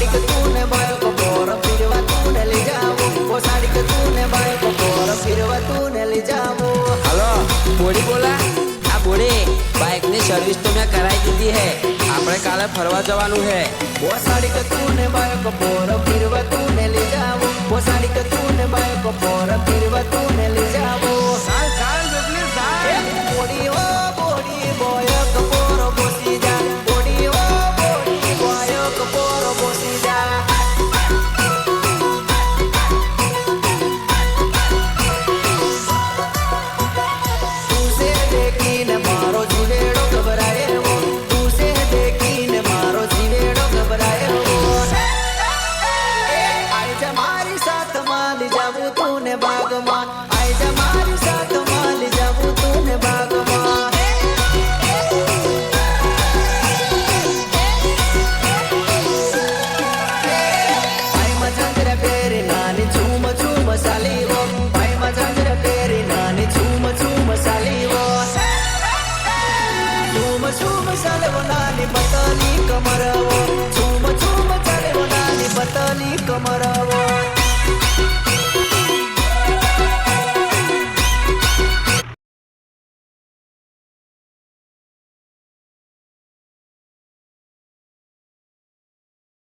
साड़ी के तूने बायों को पोर फिरवा तूने ले जाओ वो साड़ी के तूने बायों को पोर फिरवा तूने ले जाओ। हेलो बोड़ी बोला हाँ बोड़ी बाइक ने सर्विस तो मैं कराई दी है આપણે કાલે ફરવા જવાનું है। वो साड़ी के तूने बायों को पोर फिरवा तूने ले जाओ वो साड़ी के तूने बायों को पोर फिरवा तूने ले जाओ।